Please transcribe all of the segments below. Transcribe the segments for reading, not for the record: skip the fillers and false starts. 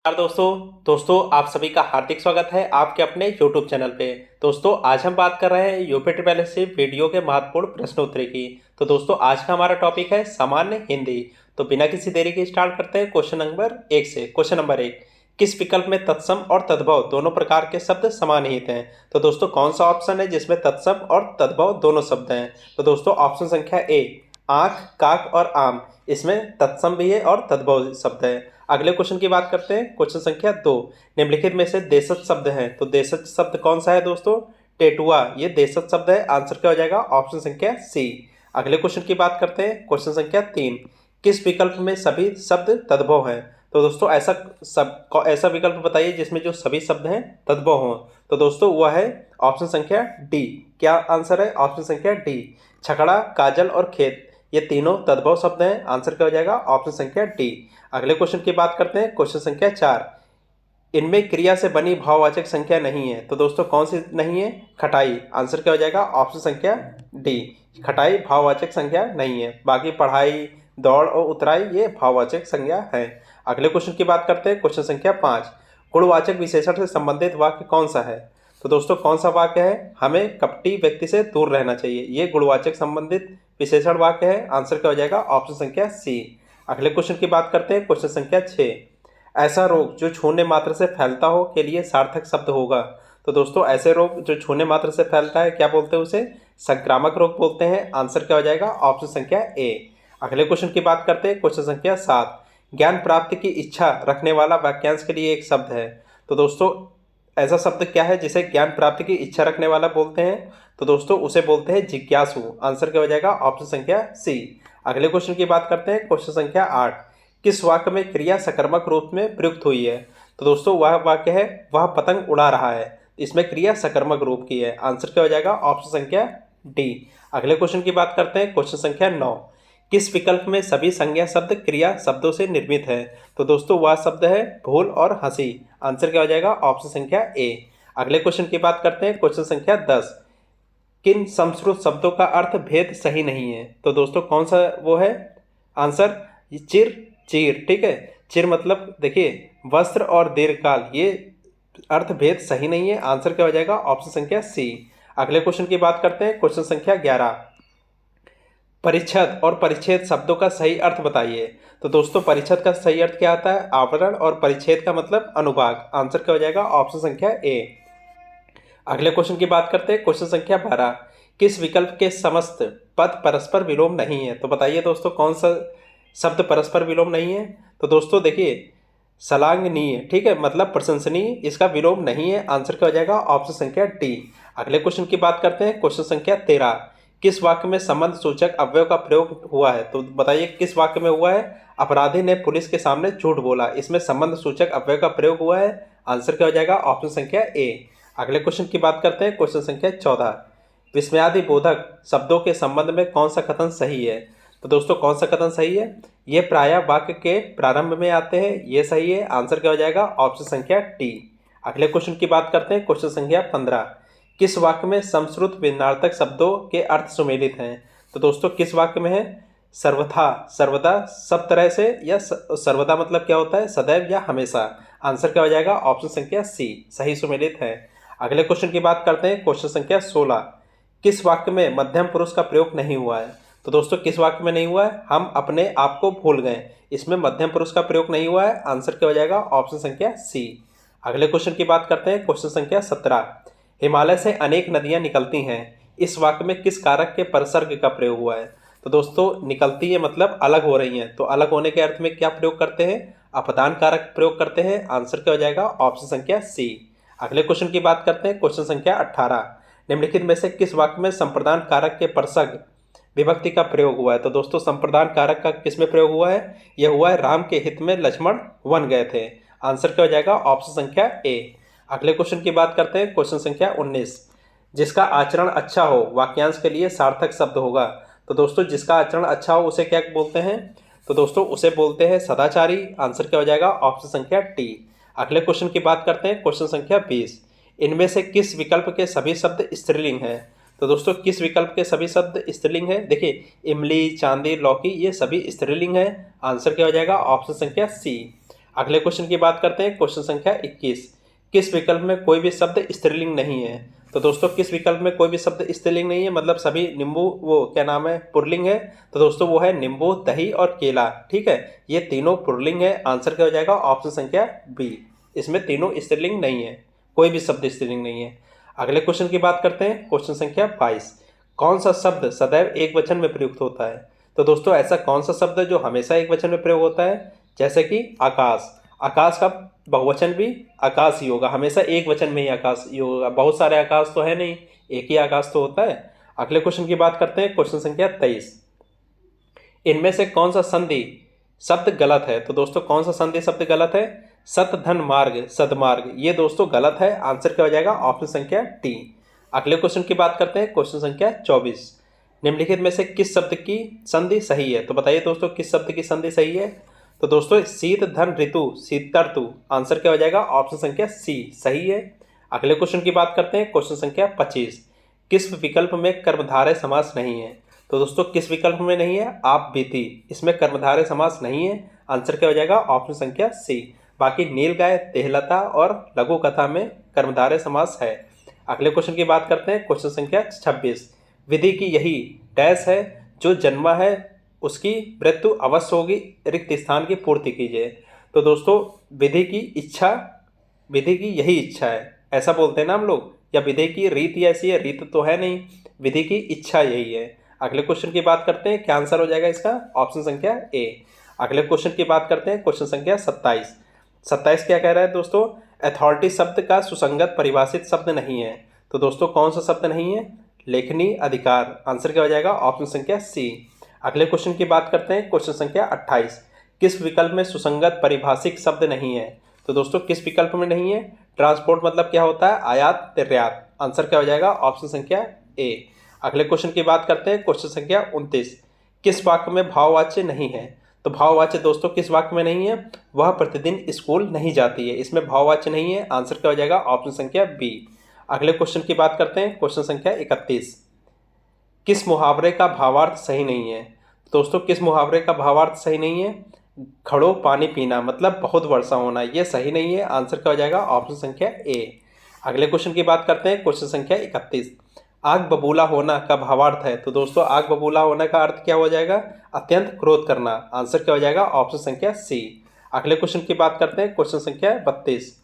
नमस्कार दोस्तों आप सभी का हार्दिक स्वागत है आपके अपने YouTube चैनल पे। दोस्तों आज हम बात कर रहे हैं UP triple S C video के महत्वपूर्ण प्रश्नोत्तरी की। तो दोस्तों आज का हमारा टॉपिक है सामान्य हिंदी। तो बिना किसी देरी के स्टार्ट करते हैं क्वेश्चन नंबर 1 से। क्वेश्चन नंबर 1, किस विकल्प में तत्सम और तद्भव दोनों प्रकार के शब्द समानहित हैं? तो दोस्तों कौन सा ऑप्शन है जिसमें तत्सम और तद्भव दोनों शब्द हैं? तो दोस्तों ऑप्शन संख्या ए, आंख, काक और आम, इसमें तत्सम भी है और तद्भव शब्द है। अगले क्वेश्चन की बात करते हैं। क्वेश्चन संख्या 2, निम्नलिखित में से देशज शब्द है। तो देशज शब्द कौन सा है दोस्तों? टेटुआ, ये देशज शब्द है। आंसर क्या हो जाएगा? ऑप्शन संख्या सी। अगले क्वेश्चन की बात करते हैं। क्वेश्चन संख्या 3, किस विकल्प में सभी शब्द तद्भव हैं? तो दोस्तों ऐसा विकल्प बताइए जिसमें जो सभी शब्द हैं तद्भव हों। तो दोस्तों वह है ऑप्शन संख्या डी। क्या आंसर है? ऑप्शन संख्या डी। छकड़ा, काजल और खेत, ये तीनों तद्भव शब्द हैं। आंसर क्या हो जाएगा? ऑप्शन संख्या डी। अगले क्वेश्चन की बात करते हैं। क्वेश्चन संख्या 4, इनमें क्रिया से बनी भाववाचक संख्या नहीं है। तो दोस्तों कौन सी नहीं है? खटाई। आंसर क्या हो जाएगा? ऑप्शन संख्या डी। खटाई भाववाचक संख्या नहीं है। बाकी पढ़ाई, दौड़ और उतराई ये भाववाचक संज्ञा है। अगले क्वेश्चन की बात करते हैं। क्वेश्चन संख्या 5, गुणवाचक विशेषण से संबंधित वाक्य कौन सा है? तो दोस्तों कौन सा वाक्य है? हमें कपटी व्यक्ति से दूर रहना चाहिए, ये गुणवाचक संबंधित विशेषण वाक्य है। आंसर क्या हो जाएगा? ऑप्शन संख्या सी। अगले क्वेश्चन की बात करते हैं। क्वेश्चन संख्या 6, ऐसा रोग जो छूने मात्र से फैलता हो के लिए सार्थक शब्द होगा। तो दोस्तों ऐसे रोग जो छूने मात्र से फैलता है क्या बोलते हैं? उसे संक्रामक रोग बोलते हैं। आंसर क्या हो जाएगा? ऑप्शन संख्या ए। अगले क्वेश्चन की बात करते हैं। क्वेश्चन संख्या 7, ज्ञान प्राप्ति की इच्छा रखने वाला वाक्यांश के लिए एक शब्द है। तो दोस्तों ऐसा शब्द क्या है जिसे ज्ञान प्राप्ति की इच्छा रखने वाला बोलते हैं? तो दोस्तों उसे बोलते हैं जिज्ञासु। आंसर क्या हो जाएगा? ऑप्शन संख्या सी। अगले क्वेश्चन की बात करते हैं। क्वेश्चन संख्या 8, किस वाक्य में क्रिया सकर्मक रूप में प्रयुक्त हुई है? तो दोस्तों वह वाक्य है वह पतंग उड़ा रहा है, इसमें क्रिया सकर्मक रूप की है। आंसर क्या हो जाएगा? ऑप्शन संख्या डी। अगले क्वेश्चन की बात करते हैं। क्वेश्चन संख्या 9, किस विकल्प में सभी संज्ञा शब्द क्रिया शब्दों से निर्मित है? तो दोस्तों वह शब्द है भूल और हंसी। आंसर क्या हो जाएगा? ऑप्शन संख्या ए। अगले क्वेश्चन की बात करते हैं। क्वेश्चन संख्या 10, किन संस्कृत शब्दों का अर्थ भेद सही नहीं है? तो दोस्तों कौन सा वो है आंसर? चिर, चीर, ठीक है। चिर मतलब देखिए वस्त्र और दीर्घकाल, ये अर्थ भेद सही नहीं है। आंसर क्या हो जाएगा? ऑप्शन संख्या सी। अगले क्वेश्चन की बात करते हैं। क्वेश्चन संख्या 11, परिच्छद और परिच्छेद शब्दों का सही अर्थ बताइए। तो दोस्तों परिच्छद का सही अर्थ क्या आता है? आवरण, और परिच्छेद का मतलब अनुभाग। आंसर क्या हो जाएगा? ऑप्शन संख्या ए। अगले क्वेश्चन की बात करते हैं। क्वेश्चन संख्या 12, किस विकल्प के समस्त पद परस्पर विलोम नहीं है? तो बताइए दोस्तों कौन सा शब्द परस्पर विलोम नहीं है? तो दोस्तों देखिए सलांगनीय, ठीक है, मतलब प्रशंसनीय, इसका विलोम नहीं है। आंसर क्या हो जाएगा? ऑप्शन संख्या डी। अगले क्वेश्चन की बात करते हैं। क्वेश्चन संख्या 13, किस वाक्य में संबंध सूचक अव्यय का प्रयोग हुआ है? तो बताइए किस वाक्य में हुआ है? अपराधी ने पुलिस के सामने झूठ बोला, इसमें संबंध सूचक अव्यय का प्रयोग हुआ है। आंसर क्या हो जाएगा? ऑप्शन संख्या ए। अगले क्वेश्चन की बात करते हैं। क्वेश्चन संख्या 14, विस्मयादि बोधक शब्दों के संबंध में कौन सा कथन सही है? तो दोस्तों कौन सा कथन सही है? ये प्रायः वाक्य के प्रारंभ में आते हैं, ये सही है। आंसर क्या हो जाएगा? ऑप्शन संख्या डी। अगले क्वेश्चन की बात करते हैं। क्वेश्चन संख्या 15, किस वाक्य में समश्रुत भिन्नार्थक शब्दों के अर्थ सुमेलित हैं? तो दोस्तों किस वाक्य में है? सर्वथा, सर्वदा, सब तरह से, या सर्वदा मतलब क्या होता है? सदैव या हमेशा। आंसर क्या हो जाएगा? ऑप्शन संख्या सी, सही सुमेलित है। अगले क्वेश्चन की बात करते हैं। क्वेश्चन संख्या 16, किस वाक्य में मध्यम पुरुष का प्रयोग नहीं हुआ है? तो दोस्तों किस वाक्य में नहीं हुआ है? हम अपने आप को भूल गए, इसमें मध्यम पुरुष का प्रयोग नहीं हुआ है। आंसर क्या हो जाएगा? ऑप्शन संख्या सी। अगले क्वेश्चन की बात करते हैं। क्वेश्चन संख्या 17, हिमालय से अनेक नदियां निकलती हैं, इस वाक्य में किस कारक के परसर्ग का प्रयोग हुआ है? तो दोस्तों निकलती है मतलब अलग हो रही हैं, तो अलग होने के अर्थ में क्या प्रयोग करते हैं? अपदान कारक प्रयोग करते हैं। आंसर क्या हो जाएगा? ऑप्शन संख्या सी। अगले क्वेश्चन की बात करते हैं। क्वेश्चन संख्या 18, निम्नलिखित में से किस वाक्य में संप्रदान कारक के परसर्ग विभक्ति का प्रयोग हुआ है? तो दोस्तों संप्रदान कारक का किस में प्रयोग हुआ है? यह हुआ है राम के हित में लक्ष्मण वन गए थे। आंसर क्या हो जाएगा? ऑप्शन संख्या ए। अगले क्वेश्चन की बात करते हैं। क्वेश्चन संख्या 19, जिसका आचरण अच्छा हो वाक्यांश के लिए सार्थक शब्द होगा। तो दोस्तों जिसका आचरण अच्छा हो उसे क्या बोलते हैं? तो दोस्तों उसे बोलते हैं सदाचारी। आंसर क्या हो जाएगा? ऑप्शन संख्या डी। अगले क्वेश्चन की बात करते हैं। क्वेश्चन संख्या 20, इनमें से किस विकल्प के सभी शब्द स्त्रीलिंग हैं? तो दोस्तों किस विकल्प के सभी शब्द स्त्रीलिंग है? देखिए इमली, चांदी, लौकी, ये सभी स्त्रीलिंग है। आंसर क्या हो जाएगा? ऑप्शन संख्या सी। अगले क्वेश्चन की बात करते हैं, क्वेश्चन संख्या 21। किस विकल्प में कोई भी शब्द स्त्रीलिंग नहीं है? तो दोस्तों किस विकल्प में कोई भी शब्द स्त्रीलिंग नहीं है, मतलब सभी नींबू वो क्या नाम है पुल्लिंग है, तो दोस्तों वो है नींबू, दही और केला। ठीक है, ये तीनों पुल्लिंग है। आंसर क्या हो जाएगा? ऑप्शन संख्या बी। इसमें तीनों स्त्रीलिंग नहीं है, कोई भी शब्द स्त्रीलिंग नहीं है। अगले क्वेश्चन की बात करते हैं, क्वेश्चन संख्या 22। कौन सा शब्द सदैव एक वचन में प्रयुक्त होता है? तो दोस्तों ऐसा कौन सा शब्द है जो हमेशा एक वचन में प्रयोग होता है? जैसे कि आकाश। आकाश का बहुवचन भी आकाश ही होगा, हमेशा एक वचन में ही आकाश ही होगा। बहुत सारे आकाश तो है नहीं, एक ही आकाश तो होता है। अगले क्वेश्चन की बात करते हैं, क्वेश्चन संख्या 23। इनमें से कौन सा संधि शब्द गलत है? तो दोस्तों कौन सा संधि शब्द गलत है? सत धन मार्ग, सदमार्ग, ये दोस्तों गलत है। आंसर क्या हो जाएगा? ऑप्शन संख्या डी। अगले क्वेश्चन की बात करते हैं, क्वेश्चन संख्या 24। निम्नलिखित में से किस शब्द की संधि सही है? तो बताइए दोस्तों किस शब्द की संधि सही है? तो दोस्तों शीत धन ऋतु, शीतर्तु। आंसर क्या हो जाएगा? ऑप्शन संख्या सी सही है। अगले क्वेश्चन की बात करते हैं, क्वेश्चन संख्या 25। किस विकल्प में कर्मधारय समास नहीं है? तो दोस्तों किस विकल्प में नहीं है? आप बीती, इसमें कर्मधारय समास नहीं है। आंसर क्या हो जाएगा? ऑप्शन संख्या सी। बाकी नीलगाय, देहलता और लघु कथा में कर्मधारय समास है। अगले क्वेश्चन की बात करते हैं, क्वेश्चन संख्या 26। विधि की यही डैश है, जो जन्मा है उसकी मृत्यु अवश्य होगी, रिक्त स्थान की पूर्ति कीजिए। तो दोस्तों विधि की इच्छा, विधि की यही इच्छा है, ऐसा बोलते हैं ना हम लोग, या विधि की रीत ऐसी है? रीत तो है नहीं, विधि की इच्छा यही है। अगले क्वेश्चन की बात करते हैं, क्या आंसर हो जाएगा इसका? ऑप्शन संख्या ए। अगले क्वेश्चन की बात करते हैं, क्वेश्चन संख्या 27। 27 क्या कह रहा है दोस्तों? अथॉरिटी शब्द का सुसंगत परिभाषित शब्द नहीं है। तो दोस्तों कौन सा शब्द नहीं है? लेखनी अधिकार। आंसर क्या हो जाएगा? ऑप्शन संख्या सी। अगले क्वेश्चन की बात करते हैं, क्वेश्चन संख्या 28। किस विकल्प में सुसंगत परिभाषिक शब्द नहीं है? तो दोस्तों किस विकल्प में नहीं है? ट्रांसपोर्ट मतलब क्या होता है? आयात निर्यात। आंसर क्या हो जाएगा? ऑप्शन संख्या ए। अगले क्वेश्चन की बात करते हैं, क्वेश्चन संख्या 29। किस वाक्य में भाववाच्य नहीं है? तो भाववाच्य दोस्तों किस वाक्य में नहीं है? वह प्रतिदिन स्कूल नहीं जाती है, इसमें भाववाच्य नहीं है। आंसर क्या हो जाएगा? ऑप्शन संख्या बी। अगले क्वेश्चन की बात करते हैं, क्वेश्चन संख्या 31। किस मुहावरे का भावार्थ सही नहीं है? दोस्तों किस मुहावरे का भावार्थ सही नहीं है? घड़ों पानी पीना मतलब बहुत वर्षा होना, यह सही नहीं है। आंसर क्या हो जाएगा? ऑप्शन संख्या ए। अगले क्वेश्चन की बात करते हैं, क्वेश्चन संख्या 31। आग बबूला होना का भावार्थ है? तो दोस्तों आग बबूला होने का अर्थ क्या हो जाएगा? अत्यंत क्रोध करना। आंसर क्या हो जाएगा? ऑप्शन संख्या सी। अगले क्वेश्चन की बात करते हैं, क्वेश्चन संख्या 32।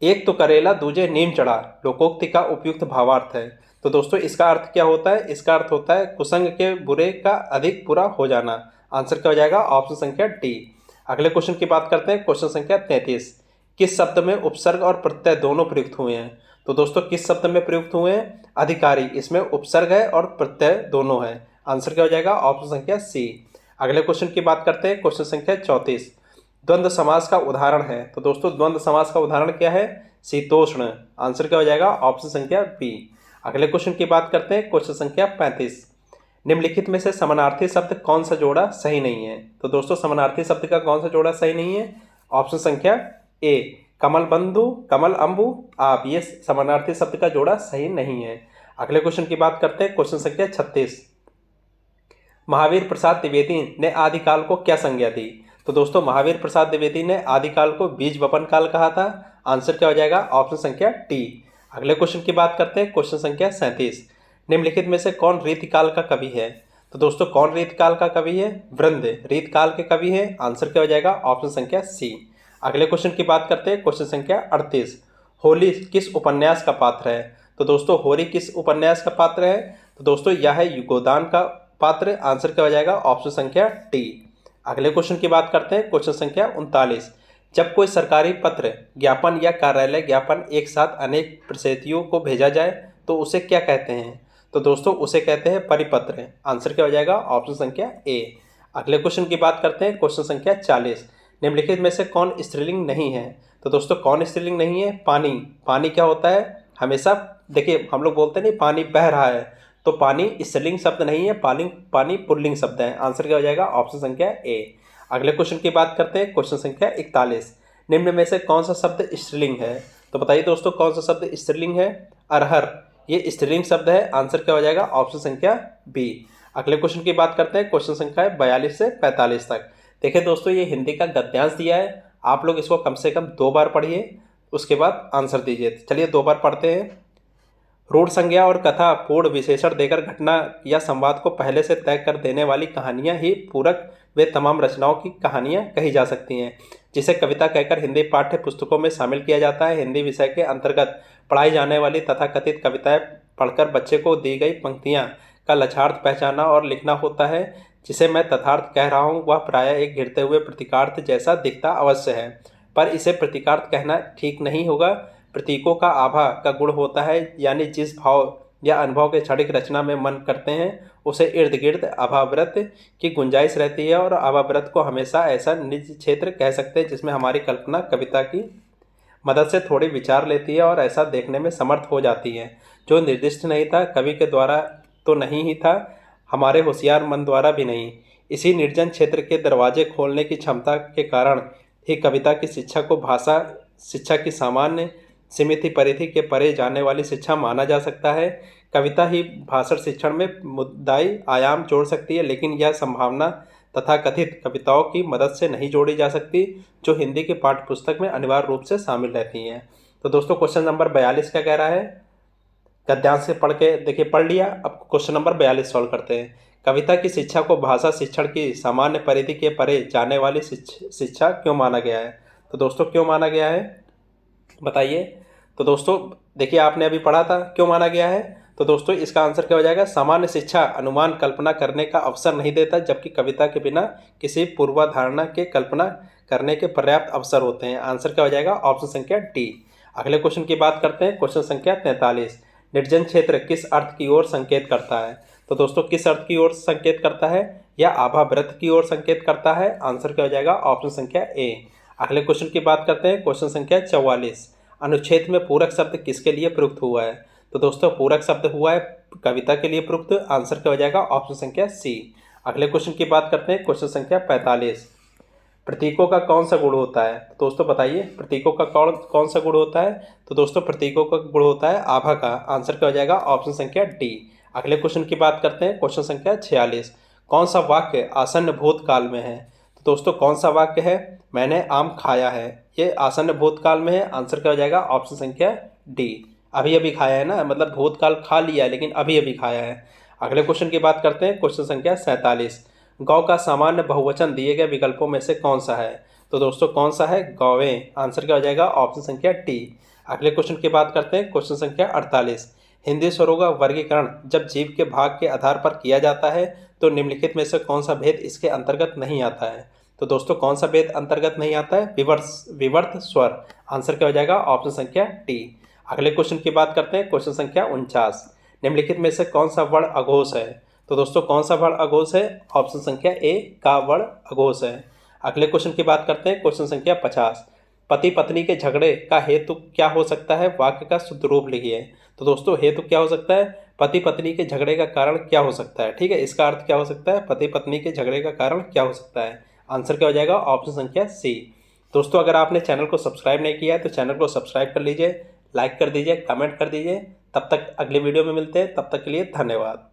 एक तो करेला दूजे नीम चढ़ा लोकोक्ति का उपयुक्त भावार्थ है। तो दोस्तों इसका अर्थ क्या होता है? इसका अर्थ होता है कुसंग के बुरे का अधिक बुरा हो जाना। आंसर क्या हो जाएगा? ऑप्शन संख्या डी। अगले क्वेश्चन की बात करते हैं, क्वेश्चन संख्या 33। किस शब्द में उपसर्ग और प्रत्यय दोनों प्रयुक्त हुए हैं? तो दोस्तों किस शब्द में प्रयुक्त हुए हैं? अधिकारी, इसमें उपसर्ग है और प्रत्यय दोनों है। आंसर क्या हो जाएगा? ऑप्शन संख्या सी। अगले क्वेश्चन की बात करते हैं, क्वेश्चन संख्या 34। द्वंद्व समास का उदाहरण है? तो दोस्तों द्वंद्व समास का उदाहरण क्या है? शीतोष्ण। आंसर क्या हो जाएगा? ऑप्शन संख्या बी। अगले क्वेश्चन की बात करते हैं, क्वेश्चन संख्या 35। निम्नलिखित में से समानार्थी शब्द कौन सा जोड़ा सही नहीं है? तो दोस्तों समानार्थी शब्द का कौन सा जोड़ा सही नहीं है? ऑप्शन संख्या ए, कमल बंधु, कमल अंबु, आप, ये समानार्थी शब्द का जोड़ा सही नहीं है। अगले क्वेश्चन की बात करते हैं, क्वेश्चन संख्या 36। महावीर प्रसाद द्विवेदी ने आदिकाल को क्या संज्ञा दी? तो दोस्तों महावीर प्रसाद द्विवेदी ने आदिकाल को बीज वपन काल कहा था। आंसर क्या हो जाएगा? ऑप्शन संख्या टी। अगले क्वेश्चन की बात करते हैं, क्वेश्चन संख्या 37। निम्नलिखित में से कौन रीतिकाल का कवि है? तो दोस्तों कौन रीतिकाल का कवि है? वृंद रीतकाल के कवि है। आंसर क्या हो जाएगा? ऑप्शन संख्या सी। अगले क्वेश्चन की बात करते हैं, क्वेश्चन संख्या 38। होली किस उपन्यास का पात्र है? तो दोस्तों होली किस उपन्यास का पात्र है? तो दोस्तों यह है गोदान का पात्र। आंसर क्या हो जाएगा? ऑप्शन संख्या टी। अगले क्वेश्चन की बात करते हैं, क्वेश्चन संख्या 39। जब कोई सरकारी पत्र, ज्ञापन या कार्यालय ज्ञापन एक साथ अनेक प्रेषितियों को भेजा जाए तो उसे क्या कहते हैं? तो दोस्तों उसे कहते हैं परिपत्र। आंसर क्या हो जाएगा? ऑप्शन संख्या ए। अगले क्वेश्चन की बात करते हैं, क्वेश्चन संख्या 40। निम्नलिखित में से कौन स्त्रीलिंग नहीं है? तो दोस्तों कौन स्त्रीलिंग नहीं है? पानी। पानी क्या होता है? हमेशा देखिए हम लोग बोलते नहीं पानी बह रहा है, तो पानी स्त्रीलिंग शब्द नहीं है, पानी पुल्लिंग शब्द है। आंसर क्या हो जाएगा? ऑप्शन संख्या ए। अगले क्वेश्चन की बात करते हैं, क्वेश्चन संख्या 41। निम्न में से कौन सा शब्द स्त्रीलिंग है? तो बताइए दोस्तों कौन सा शब्द स्त्रीलिंग है? अरहर, ये स्त्रीलिंग शब्द है। आंसर क्या हो जाएगा? ऑप्शन संख्या बी। अगले क्वेश्चन की बात करते हैं, क्वेश्चन संख्या 42 से 45 तक। देखिए दोस्तों ये हिंदी का गद्यांश दिया है, आप लोग इसको कम से कम 2 बार पढ़िए, उसके बाद आंसर दीजिए। चलिए 2 बार पढ़ते हैं। रूढ़ संज्ञा और कथा पूर्ण विशेषण देकर घटना या संवाद को पहले से तय कर देने वाली कहानियां ही पूरक वे तमाम रचनाओं की कहानियां कही जा सकती हैं, जिसे कविता कहकर हिंदी पाठ्य पुस्तकों में शामिल किया जाता है। हिंदी विषय के अंतर्गत पढ़ाई जाने वाली तथाकथित कविताएं पढ़कर बच्चे को दी गई पंक्तियां का लक्षार्थ पहचानना और लिखना होता है। जिसे मैं तथार्थ कह रहा हूँ वह प्रायः एक घिरते हुए प्रतीकार्थ जैसा दिखता अवश्य है, पर इसे प्रतीकार्थ कहना ठीक नहीं होगा। प्रतीकों का आभा का गुण होता है, यानी जिस भाव या अनुभव के क्षणिक रचना में मन करते हैं उसे इर्द गिर्द आभाव्रत की गुंजाइश रहती है, और आभाव्रत को हमेशा ऐसा निज क्षेत्र कह सकते हैं जिसमें हमारी कल्पना कविता की मदद से थोड़ी विचार लेती है और ऐसा देखने में समर्थ हो जाती है, जो निर्दिष्ट नहीं था, कवि के द्वारा तो नहीं ही था, हमारे होशियार मन द्वारा भी नहीं। इसी निर्जन क्षेत्र के दरवाजे खोलने की क्षमता के कारण ही कविता की शिक्षा को भाषा शिक्षा की सामान्य सीमित परिधि के परे जाने वाली शिक्षा माना जा सकता है। कविता ही भाषण शिक्षण में मुद्दाई आयाम जोड़ सकती है, लेकिन यह संभावना तथा कथित कविताओं की मदद से नहीं जोड़ी जा सकती, जो हिंदी के पाठ्य पुस्तक में अनिवार्य रूप से शामिल रहती हैं। तो दोस्तों क्वेश्चन नंबर 42 क्या कह रहा है, गद्यांश से पढ़ के देखिए, पढ़ लिया। अब क्वेश्चन नंबर 42 सॉल्व करते हैं। कविता की शिक्षा को भाषा शिक्षण की सामान्य परिधि के परे जाने वाली शिक्षा क्यों माना गया है? तो दोस्तों क्यों माना गया है बताइए। तो दोस्तों देखिए, आपने अभी पढ़ा था क्यों माना गया है। तो दोस्तों इसका आंसर क्या हो जाएगा, सामान्य शिक्षा अनुमान कल्पना करने का अवसर नहीं देता, जबकि कविता के बिना किसी पूर्वाधारणा के कल्पना करने के पर्याप्त अवसर होते हैं। आंसर क्या हो जाएगा, ऑप्शन संख्या डी। अगले क्वेश्चन की बात करते हैं, क्वेश्चन संख्या 43। निर्जन क्षेत्र किस अर्थ की ओर संकेत करता है? तो दोस्तों किस अर्थ की ओर संकेत करता है, या आभाव्रत की ओर संकेत करता है? आंसर क्या हो जाएगा, ऑप्शन संख्या ए। अगले क्वेश्चन की बात करते हैं, क्वेश्चन संख्या 44। अनुच्छेद में पूरक शब्द किसके लिए प्रयुक्त हुआ है? तो दोस्तों पूरक शब्द हुआ है कविता के लिए प्रयुक्त। आंसर क्या हो जाएगा, ऑप्शन संख्या सी। अगले क्वेश्चन की बात करते हैं, क्वेश्चन संख्या 45। प्रतीकों का कौन सा गुण होता है? तो दोस्तों बताइए, प्रतीकों का कौन सा गुण होता है? तो दोस्तों प्रतीकों का गुण होता है आभा का। आंसर क्या हो जाएगा, ऑप्शन संख्या डी। अगले क्वेश्चन की बात करते हैं, क्वेश्चन संख्या 46। कौन सा वाक्य आसन्न भूतकाल में है? तो दोस्तों कौन सा वाक्य है, मैंने आम खाया है, ये आसन्न भूतकाल में है। आंसर क्या हो जाएगा, ऑप्शन संख्या डी। अभी अभी खाया है ना, मतलब भूतकाल खा लिया है लेकिन अभी अभी खाया है। अगले क्वेश्चन की बात करते हैं, क्वेश्चन संख्या 47। गौ का सामान्य बहुवचन दिए गए विकल्पों में से कौन सा है? तो दोस्तों कौन सा है, गौवें। आंसर क्या हो जाएगा, ऑप्शन संख्या डी। अगले क्वेश्चन की बात करते हैं, क्वेश्चन संख्या 48। हिंदी स्वरों का वर्गीकरण जब जीव के भाग के आधार पर किया जाता है तो निम्नलिखित में से कौन सा भेद इसके अंतर्गत नहीं आता है? तो दोस्तों कौन सा भेद अंतर्गत नहीं आता है, विवर्त स्वर। आंसर क्या हो जाएगा, ऑप्शन संख्या डी। अगले क्वेश्चन की बात करते हैं, क्वेश्चन संख्या 49। निम्नलिखित में से कौन सा वर्ण अघोष है? तो दोस्तों कौन सा वर्ण अघोष है? ऑप्शन संख्या ए का वर्ण अघोष है। अगले क्वेश्चन की बात करते हैं, क्वेश्चन संख्या 50। पति पत्नी के झगड़े का हेतु क्या हो सकता है, वाक्य का शुद्ध रूप लिखिए। तो दोस्तों हेतु क्या हो सकता है, पति पत्नी के झगड़े का कारण क्या हो सकता है। ठीक है, इसका अर्थ क्या हो सकता है, पति पत्नी के झगड़े का कारण क्या हो सकता है। आंसर क्या हो जाएगा, ऑप्शन संख्या सी। दोस्तों अगर आपने चैनल को सब्सक्राइब नहीं किया है तो चैनल को सब्सक्राइब कर लीजिए, लाइक कर दीजिए, कमेंट कर दीजिए। तब तक अगले वीडियो में मिलते हैं, तब तक के लिए धन्यवाद।